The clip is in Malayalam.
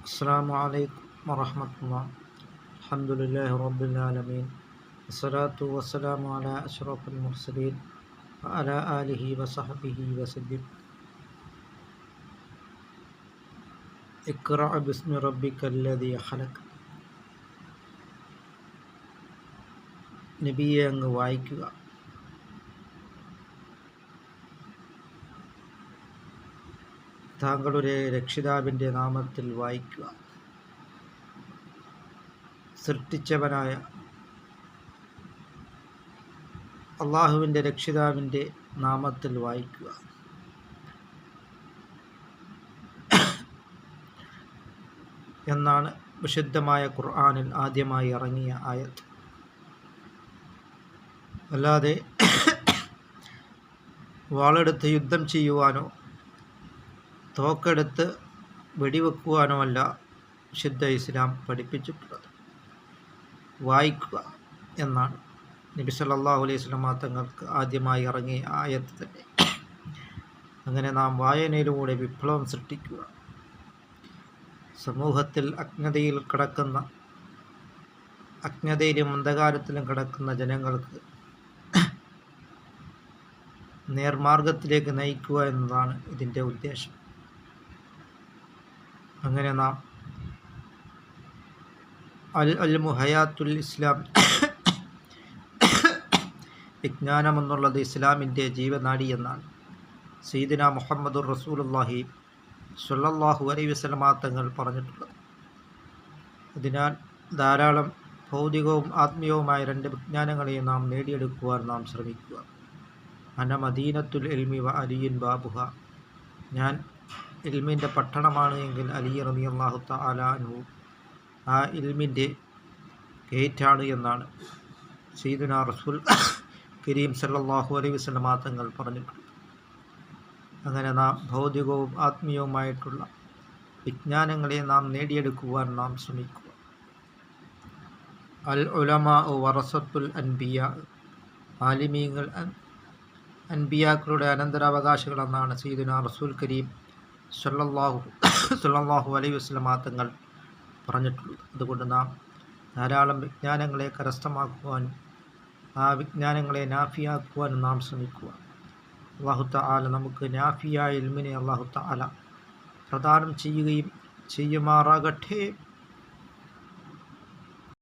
السلام عليكم ورحمة الله. الحمد لله رب العالمين والصلاة والسلام على أشرف المرسلين وعلى آله وصحبه وسلم. اقرأ باسم ربك الذي خلق. നബിയെ അങ്ങ് വായിക്കുക. താങ്കളുടെ രക്ഷിതാവിൻ്റെ നാമത്തിൽ വായിക്കുക. സൃഷ്ടിച്ചവനായ അള്ളാഹുവിൻ്റെ രക്ഷിതാവിൻ്റെ നാമത്തിൽ വായിക്കുക. എന്നാണ് വിശുദ്ധമായ ഖുർആനിൽ ആദ്യമായി ഇറങ്ങിയ ആയത്ത്. അല്ലാതെ വാളെടുത്ത് യുദ്ധം ചെയ്യുവാനോ തോക്കെടുത്ത് വെടിവെക്കുവാനോ അല്ല വിശുദ്ധ ഇസ്ലാം പഠിപ്പിച്ചിട്ടുള്ളത്. വായിക്കുക എന്നാണ് നബി സല്ലല്ലാഹു അലൈഹി വസല്ലം തങ്ങൾക്ക് ആദ്യമായി ഇറങ്ങിയ ആയത്ത് തന്നെ. അങ്ങനെ നാം വായനയിലൂടെ വിപ്ലവം സൃഷ്ടിക്കുക. സമൂഹത്തിൽ അജ്ഞതയിലും അന്ധകാരത്തിലും കിടക്കുന്ന ജനങ്ങൾക്ക് നേർമാർഗത്തിലേക്ക് നയിക്കുക എന്നതാണ് ഇതിൻ്റെ ഉദ്ദേശം. അങ്ങനെ നാം അൽമു ഹയാത്തുൽ ഇസ്ലാം, വിജ്ഞാനം എന്നുള്ളത് ഇസ്ലാമിൻ്റെ ജീവനാഡി എന്നാണ് സയ്യിദുനാ മുഹമ്മദുർ റസൂലുള്ളാഹി സ്വല്ലല്ലാഹു അലൈഹി വസല്ലം തങ്ങൾ പറഞ്ഞിട്ടുള്ളത്. അതിനാൽ ധാരാളം ഭൗതികവും ആത്മീയവുമായ രണ്ട് വിജ്ഞാനങ്ങളെയും നാം നേടിയെടുക്കുവാൻ നാം ശ്രമിക്കുക. അന മദീനത്തുൽ ഇൽമി വ അലിയുൻ ബാബുഹ. ഞാൻ ഇൽമിൻ്റെ പട്ടണമാണ് എങ്കിൽ അലി റളിയല്ലാഹു തആല അൻഹു ആ ഇൽമിൻ്റെ ഗേറ്റാണ് എന്നാണ് സയ്യിദുനാ റസൂൽ കരീം സല്ലല്ലാഹു അലൈഹി വസല്ലം തങ്ങൾ പറഞ്ഞിട്ടുണ്ട്. അങ്ങനെ നാം ഭൗതികവും ആത്മീയവുമായിട്ടുള്ള വിജ്ഞാനങ്ങളെ നാം നേടിയെടുക്കുവാൻ നാം ശ്രമിക്കുക. അൽ ഉലമാ വറസത്തുൽ അൻബിയ. ആലിമീങ്ങൾ അൻബിയാക്കളുടെ അനന്തരാവകാശികൾ എന്നാണ് സയ്യിദുനാ റസൂൽ കരീം സല്ലല്ലാഹു അലൈഹി വസല്ലം തങ്ങൾ പറഞ്ഞിട്ടുള്ളത്. അതുകൊണ്ട് നാം ധാരാളം വിജ്ഞാനങ്ങളെ കരസ്ഥമാക്കുവാനും ആ വിജ്ഞാനങ്ങളെ നാഫിയാക്കുവാനും നാം ശ്രമിക്കുക. അല്ലാഹു തആല നമുക്ക് നാഫിയായ ഇൽമിനെ അല്ലാഹു തആല പ്രദാനം ചെയ്യുകയും ചെയ്യുമാറാകട്ടെ.